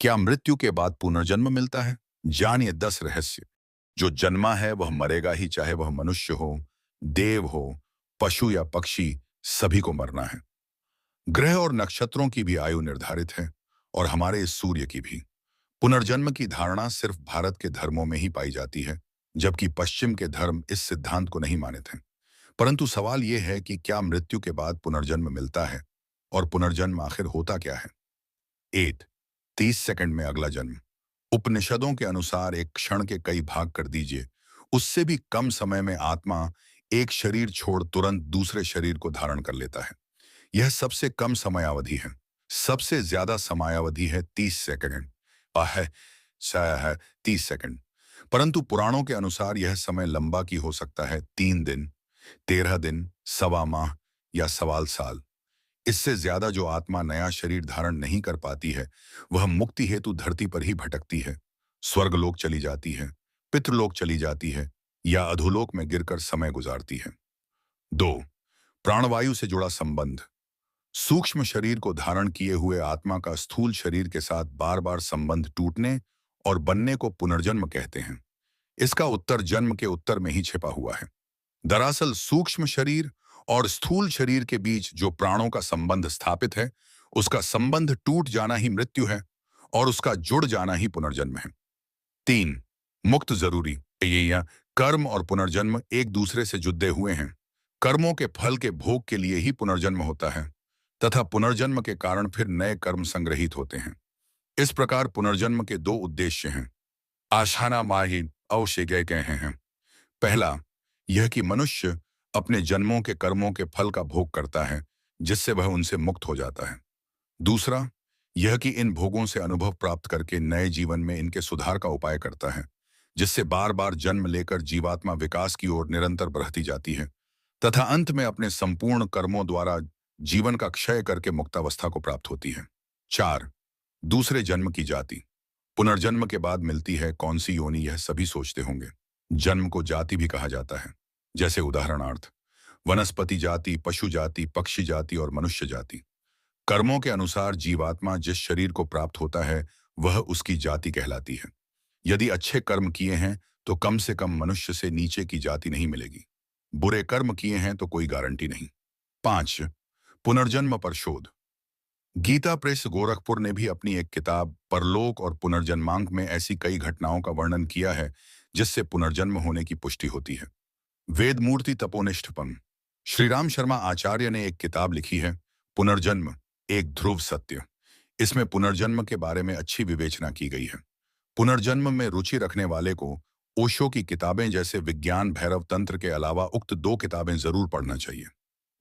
क्या मृत्यु के बाद पुनर्जन्म मिलता है? जानिए 10 रहस्य। जो जन्मा है वह मरेगा ही, चाहे वह मनुष्य हो, देव हो, पशु या पक्षी, सभी को मरना है। ग्रह और नक्षत्रों की भी आयु निर्धारित है और हमारे इस सूर्य की भी। पुनर्जन्म की धारणा सिर्फ भारत के धर्मों में ही पाई जाती है, जबकि पश्चिम के धर्म इस सिद्धांत को नहीं मानते हैं। परंतु सवाल यह है कि क्या मृत्यु के बाद पुनर्जन्म मिलता है और पुनर्जन्म आखिर होता क्या है? 8 30 सेकंड में अगला जन्म। उपनिषदों के अनुसार एक क्षण के कई भाग कर दीजिए, उससे भी कम समय में आत्मा एक शरीर छोड़ तुरंत दूसरे शरीर को धारण कर लेता है। यह सबसे कम समयावधि है। सबसे ज्यादा समयावधि है 30 सेकंड। है शायद है 30 सेकंड। परंतु पुराणों के अनुसार यह समय लंबा की हो सकता है, 3 दिन, 13 दिन, सवा माह या सवाल साल। इससे ज्यादा जो आत्मा नया शरीर धारण नहीं कर पाती है, वह मुक्ति हेतु धरती पर ही भटकती है। स्वर्गलोक चली जाती है, पितृलोक चली जाती है या अधोलोक में गिरकर समय गुजारती है। 2 प्राणवायु से जुड़ा संबंध। सूक्ष्म शरीर को धारण किए हुए आत्मा का स्थूल शरीर के साथ बार बार संबंध टूटने और बनने को पुनर्जन्म कहते हैं। इसका उत्तर जन्म के उत्तर में ही छिपा हुआ है। दरअसल सूक्ष्म शरीर और स्थूल शरीर के बीच जो प्राणों का संबंध स्थापित है, उसका संबंध टूट जाना ही मृत्यु है और उसका जुड़ जाना ही पुनर्जन्म है। 3 मुक्त जरूरी। ये या कर्म और पुनर्जन्म एक दूसरे से जुड़े हुए हैं। कर्मों के फल के भोग के लिए ही पुनर्जन्म होता है तथा पुनर्जन्म के कारण फिर नए कर्म संग्रहित होते हैं। इस प्रकार पुनर्जन्म के 2 उद्देश्य हैं। आशाना माही अवश्य गए हैं। पहला, यह कि मनुष्य अपने जन्मों के कर्मों के फल का भोग करता है, जिससे वह उनसे मुक्त हो जाता है। दूसरा, यह कि इन भोगों से अनुभव प्राप्त करके नए जीवन में इनके सुधार का उपाय करता है, जिससे बार बार जन्म लेकर जीवात्मा विकास की ओर निरंतर बढ़ती जाती है तथा अंत में अपने संपूर्ण कर्मों द्वारा जीवन का क्षय करके मुक्तावस्था को प्राप्त होती है। 4 दूसरे जन्म की जाति। पुनर्जन्म के बाद मिलती है कौन सी योनि, यह सभी सोचते होंगे। जन्म को जाति भी कहा जाता है, जैसे उदाहरणार्थ वनस्पति जाति, पशु जाति, पक्षी जाति और मनुष्य जाति। कर्मों के अनुसार जीवात्मा जिस शरीर को प्राप्त होता है, वह उसकी जाति कहलाती है। यदि अच्छे कर्म किए हैं तो कम से कम मनुष्य से नीचे की जाति नहीं मिलेगी। बुरे कर्म किए हैं तो कोई गारंटी नहीं। 5 पुनर्जन्म पर शोध। गीता प्रेस गोरखपुर ने भी अपनी एक किताब परलोक और पुनर्जन्मांक में ऐसी कई घटनाओं का वर्णन किया है जिससे पुनर्जन्म होने की पुष्टि होती है। वेदमूर्ति तपोनिष्ठपम। श्रीराम शर्मा आचार्य ने एक किताब लिखी है, पुनर्जन्म एक ध्रुव सत्य। इसमें पुनर्जन्म के बारे में अच्छी विवेचना की गई है। पुनर्जन्म में रुचि रखने वाले को ओशो की किताबें जैसे विज्ञान भैरव तंत्र के अलावा उक्त 2 किताबें जरूर पढ़ना चाहिए।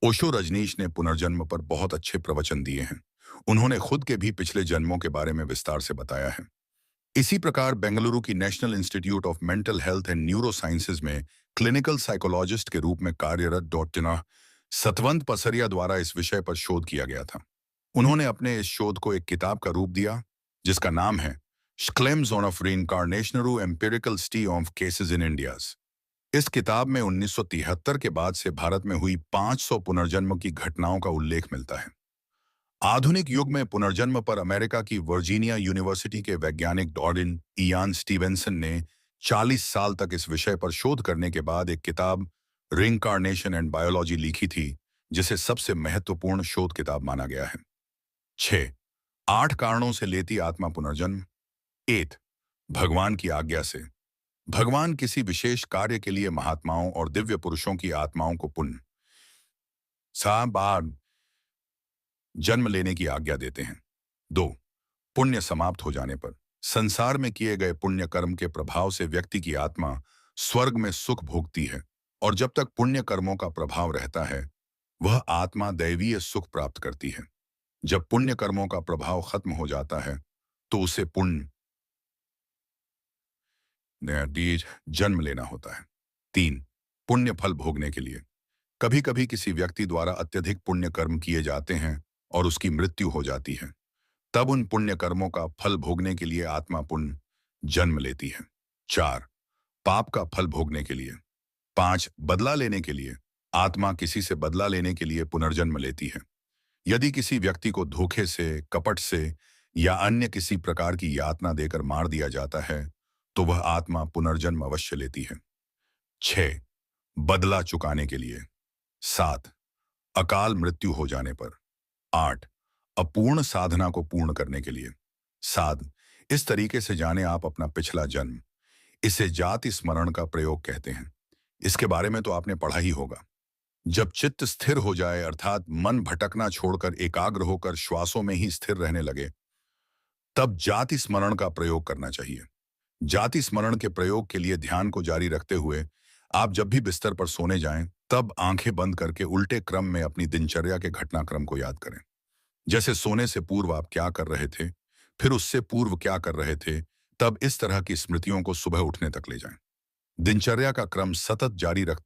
ओशो रजनीश ने पुनर्जन्म पर बहुत अच्छे प्रवचन दिए हैं। उन्होंने खुद के भी पिछले जन्मों के बारे में विस्तार से बताया है। इसी प्रकार बेंगलुरु की national institute of mental health and neuro sciences में क्लिनिकल साइकोलॉजिस्ट के रूप में कार्यरत डॉक्टर सतवंत पसरिया द्वारा इस विषय पर शोध किया गया था। उन्होंने अपने इस शोध को एक किताब का रूप दिया जिसका नाम है claims on of reincarnation empirical study of cases in India's. इस किताब में 1973 के बाद से भारत में हुई 500 पुनर्जन्म की घटनाओं का उल्लेख मिलता है। आधुनिक युग में पुनर्जन्म पर अमेरिका की वर्जीनिया यूनिवर्सिटी के वैज्ञानिक डॉर्डिन इयान स्टीवेंसन ने 40 साल तक इस विषय पर शोध करने के बाद एक किताब रिइंकार्नेशन एंड बायोलॉजी लिखी थी, जिसे सबसे महत्वपूर्ण शोध किताब माना गया है। 6 8 कारणों से लेती आत्मा पुनर्जन्म। 8 भगवान की आज्ञा से। भगवान किसी विशेष कार्य के लिए महात्माओं और दिव्य पुरुषों की आत्माओं को पुण्य सा बार जन्म लेने की आज्ञा देते हैं। 2 पुण्य समाप्त हो जाने पर संसार में किए गए पुण्य कर्म के प्रभाव से व्यक्ति की आत्मा स्वर्ग में सुख भोगती है और जब तक पुण्य कर्मों का प्रभाव रहता है, वह आत्मा दैवीय सुख प्राप्त करती है। जब पुण्य कर्मों का प्रभाव खत्म हो जाता है तो उसे पुण्य जन्म लेना होता है। 3 पुण्य फल भोगने के लिए। कभी कभी किसी व्यक्ति द्वारा अत्यधिक पुण्य कर्म किए जाते हैं और उसकी मृत्यु हो जाती है। तब उन पुण्य कर्मों का फल भोगने के लिए आत्मा पुण्य जन्म लेती है। 4 पाप का फल भोगने के लिए। 5 बदला लेने के लिए। आत्मा किसी से बदला लेने के लिए पुनर्जन्म लेती है। यदि किसी व्यक्ति को धोखे से, कपट से या अन्य किसी प्रकार की यातना देकर मार दिया जाता है, तो वह आत्मा पुनर्जन्म अवश्य लेती है। 6. बदला चुकाने के लिए। 7. अकाल मृत्यु हो जाने पर। 8. अपूर्ण साधना को पूर्ण करने के लिए। 7. इस तरीके से जाने आप अपना पिछला जन्म। इसे जाति स्मरण का प्रयोग कहते हैं। इसके बारे में तो आपने पढ़ा ही होगा। जब चित्त स्थिर हो जाए, अर्थात मन भटकना छोड़कर एकाग्र होकर श्वासों में ही स्थिर रहने लगे, तब जाति स्मरण का प्रयोग करना चाहिए। जाति स्मरण के प्रयोग के लिए ध्यान को जारी रखते हुए आप जब भी बिस्तर पर सोने जाएं, तब आंखें बंद करके उल्टे क्रम में अपनी दिनचर्या के घटनाक्रम को याद करें। जैसे सोने से पूर्व आप क्या कर रहे थे, फिर उससे पूर्व क्या कर रहे थे, तब इस तरह की स्मृतियों को सुबह उठने तक ले जाएं। दिनचर्या का क्रम सतत जारी रखते